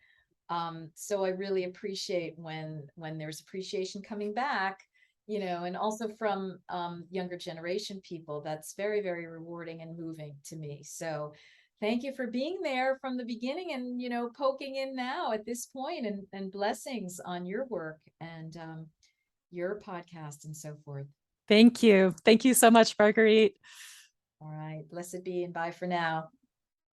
So I really appreciate when there's appreciation coming back, and also from younger generation people. That's very, very rewarding and moving to me. So thank you for being there from the beginning and, poking in now at this point, and blessings on your work and your podcast and so forth. Thank you. Thank you so much, Marguerite. All right. Blessed be, and bye for now.